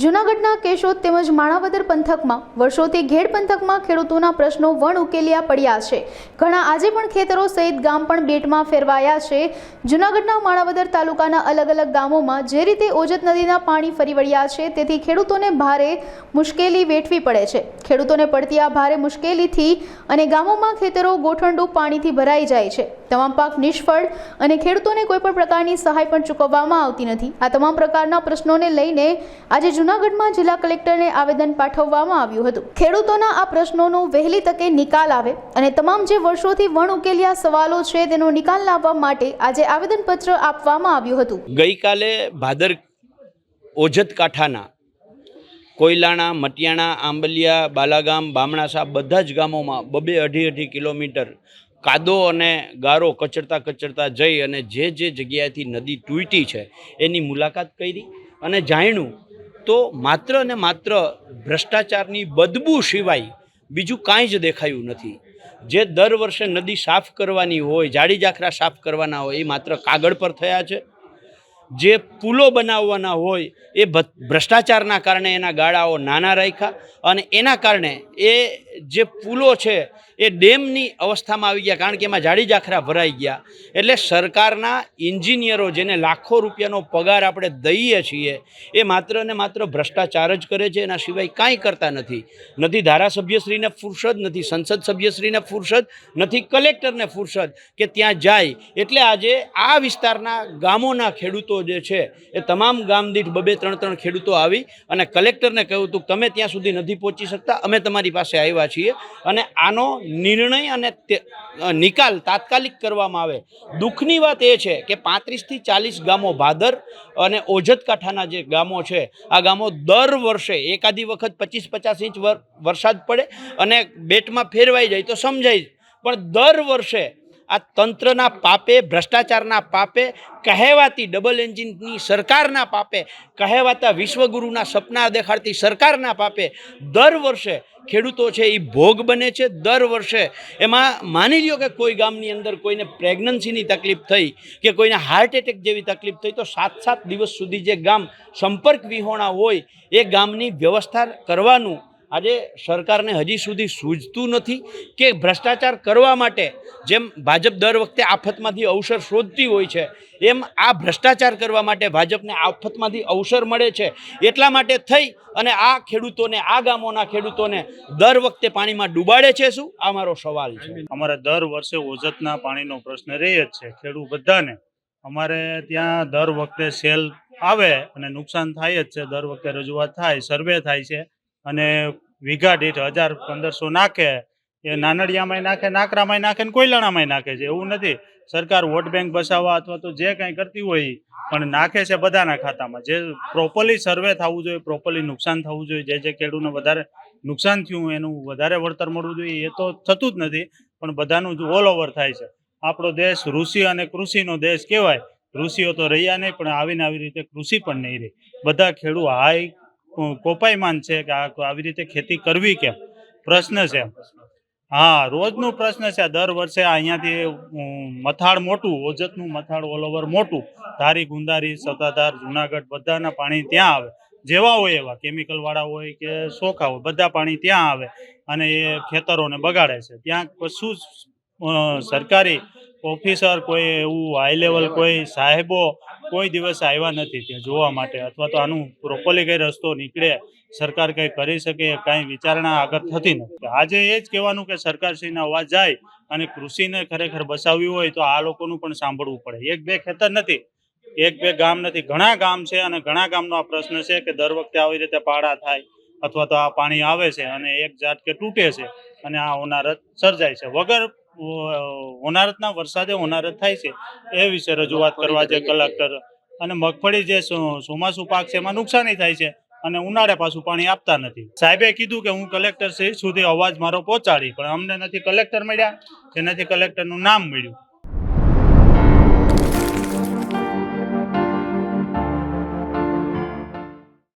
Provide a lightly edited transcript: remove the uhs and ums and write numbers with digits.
જૂનાગઢના કેશોદ તેમજ માણાવદર પંથકમાં વર્ષોથી ઘેડ પંથકમાં ખેડૂતોના પ્રશ્નો વણ ઉકેલ્યા પડ્યા છે। ઘણા આજે પણ ખેતરો સહિત ગામ પણ બેટમાં ફેરવાયા છે। જૂનાગઢના માણાવદર તાલુકાના અલગ અલગ ગામોમાં જે રીતે ઓજત નદીના પાણી ફરી વળ્યા છે તેથી ખેડૂતોને ભારે મુશ્કેલી વેઠવી પડે છે। ખેડૂતોને પડતી આ ભારે મુશ્કેલીથી અને ગામોમાં ખેતરો ગોઠણડું પાણીથી ભરાઈ જાય છે। તમામ પાક નિષ્ફળ અને ખેડૂતોને કોઈપણ પ્રકારની સહાય પણ ચૂકવવામાં આવતી નથી। આ તમામ પ્રકારના પ્રશ્નોને લઈને આજે જૂનાગઢમાં જિલ્લા કલેક્ટરને આવેદન પાઠવવામાં આવ્યું હતું। ખેડૂતોના આ પ્રશ્નોનો વહેલી તકે નિકાલ આવે અને તમામ જે વર્ષોથી વણ ઉકેલ્યા સવાલો છે તેનો નિકાલ લાવવા માટે આજે આવેદનપત્ર આપવામાં આવ્યું હતું। ગઈકાલે ભાદર ઓજત કાંઠાના કોયલાણા, મટિયાણા, આંબલિયા, બાલાગામ, બામણાસા બધા જ ગામોમાં 2-2.5 કિલોમીટર કાદો અને ગારો કચરતા જઈ અને જે જગ્યાએથી નદી તૂટી છે એની મુલાકાત કરી અને જાણ્યું તો માત્ર ને માત્ર ભ્રષ્ટાચારની બદબૂ સિવાય બીજું કાંઈ જ દેખાયું નથી। જે દર વર્ષે નદી સાફ કરવાની હોય, જાડી જાખરા સાફ કરવાના હોય એ માત્ર કાગળ પર થયા છે। જે પુલો બનાવવાના હોય એ ભ્રષ્ટાચારના કારણે એના ગાળાઓ નાના રાખ્યા અને એના કારણે એ જે પુલો છે એ ડેમની અવસ્થામાં આવી ગયા, કારણ કે એમાં જાડી જાખરા ભરાઈ ગયા। એટલે સરકારના એન્જિનિયરો જેને લાખો રૂપિયાનો પગાર આપણે દઈએ છીએ એ માત્ર ને માત્ર ભ્રષ્ટાચાર જ કરે છે, એના સિવાય કાંઈ કરતા નથી। નથી ધારાસભ્યશ્રીને ફુરસદ, નથી સંસદ સભ્યશ્રીને ફુરસદ, નથી કલેક્ટરને ફુરસદ કે ત્યાં જાય। એટલે આજે આ વિસ્તારના ગામોના ખેડૂતો જે છે એ તમામ ગામ દીઠ 2-3 ખેડૂતો આવી અને કલેક્ટરને કહ્યું હતું તમે ત્યાં સુધી નથી પહોંચી શકતા, અમે તમારી પાસે આવ્યા છીએ અને આનો નિર્ણય અને નિકાલ તાત્કાલિક કરવામાં આવે। દુઃખની વાત એ છે કે 35થી 40 ગામો ભાદર અને ઓજત કાંઠાના જે ગામો છે આ ગામો દર વર્ષે એકાદી વખત 25-50 ઇંચ વરસાદ પડે અને બેટમાં ફેરવાઈ જાય તો સમજાય, પણ દર વર્ષે આ તંત્રના પાપે, ભ્રષ્ટાચારના પાપે, કહેવાતી ડબલ એન્જિનની સરકારના પાપે, કહેવાતા વિશ્વગુરુના સપના દેખાડતી સરકારના પાપે દર વર્ષે ખેડૂતો છે એ ભોગ બને છે। દર વર્ષે એમાં માની લ્યો કે કોઈ ગામની અંદર કોઈને પ્રેગ્નન્સીની તકલીફ થઈ કે કોઈને હાર્ટ એટેક જેવી તકલીફ થઈ તો 7-7 દિવસ સુધી જે ગામ સંપર્ક વિહોણા હોય એ ગામની વ્યવસ્થા કરવાનું આજે સરકારને હજી સુધી સૂઝતું નથી કે ભ્રષ્ટાચાર કરવા માટે જેમ ભાજપ દર વખતે આફતમાંથી અવસર શોધતી હોય છે એમ આ ભ્રષ્ટાચાર કરવા માટે ભાજપને આફતમાંથી અવસર મળે છે। એટલા માટે થઈ અને આ ખેડૂતોને, આ ગામોના ખેડૂતોને દર વખતે પાણીમાં ડૂબાડે છે। શું આ મારો સવાલ છે। અમારે દર વર્ષે ઓજતના પાણીનો પ્રશ્ન રહે જ છે ખેડૂત બધાને। અમારે ત્યાં દર વખતે સેલ આવે અને નુકસાન થાય જ છે, દર વખતે રજૂઆત થાય, સર્વે થાય છે અને વીઘા દીઠ 1000-1500 નાખે, એ નાનડિયામાંય નાખે, નાકરામાંય નાખે ને કોયલાણામાંય નાખે છે। એવું નથી સરકાર વોટ બેંક બસાવવા અથવા તો જે કંઈ કરતી હોય પણ નાખે છે બધાના ખાતામાં। જે પ્રોપરલી સર્વે થવું જોઈએ, પ્રોપરલી નુકસાન થવું જોઈએ, જે ખેડૂતને વધારે નુકસાન થયું એનું વધારે વળતર મળવું જોઈએ, એ તો થતું જ નથી પણ બધાનું જ ઓલ ઓવર થાય છે। આપણો દેશ ઋષિ અને કૃષિનો દેશ કહેવાય। ઋષિઓ તો રહ્યા નહીં પણ આવીને આવી રીતે કૃષિ પણ નહીં રહી। બધા ખેડૂત હાઈ કોપાયમાન છે કે આવી રીતે ખેતી કરવી કેમ, પ્રશ્ન છે। હા, રોજનું પ્રશ્ન છે। દર વર્ષે અહીંયાથી મથાળ મોટું, ઓજતનું મથાળ ઓલ ઓવર મોટું, ધારી, ગુંદારી, સત્તાધાર, જુનાગઢ બધાના પાણી ત્યાં આવે, જેવા હોય એવા, કેમિકલવાળા હોય કે ચોખા હોય, બધા પાણી ત્યાં આવે અને એ ખેતરોને બગાડે છે। ત્યાં કશું સરકારી ઓફિસર, કોઈ એવું હાઈ લેવલ કોઈ સાહેબો કોઈ દિવસ આવ્યા નથી ત્યાં જોવા માટે, અથવા તો આનું પ્રોપરલી કઈ રસ્તો નીકળે, સરકાર કંઈ કરી શકે, કાંઈ વિચારણા આગળ થતી નથી। આજે એ જ કહેવાનું કે સરકારશ્રીનો અવાજ જાય અને કૃષિને ખરેખર બચાવવી હોય તો આ લોકોનું પણ સાંભળવું પડે। 1-2 ખેતર નથી, 1-2 ગામ નથી, ઘણા ગામ છે અને ઘણા ગામનો આ પ્રશ્ન છે કે દર વખતે આવી રીતે પાડા થાય અથવા તો આ પાણી આવે છે અને એક ઝાટકે તૂટે છે અને આ હોનારત સર્જાય છે। વગર હોનારતના વરસાદે હોનારત થાય છે એ વિશે રજૂઆત કરવા છે કલેક્ટર। અને મગફળી જે ચોમાસું પાક છે એમાં નુકસાની થાય છે અને ઉનાળે પાછું પાણી આપતા નથી। સાહેબે કીધું કે હું કલેક્ટર સુધી અવાજ મારો પહોંચાડી, પણ અમને નથી કલેક્ટર મળ્યા કે નથી કલેક્ટરનું નામ મળ્યું।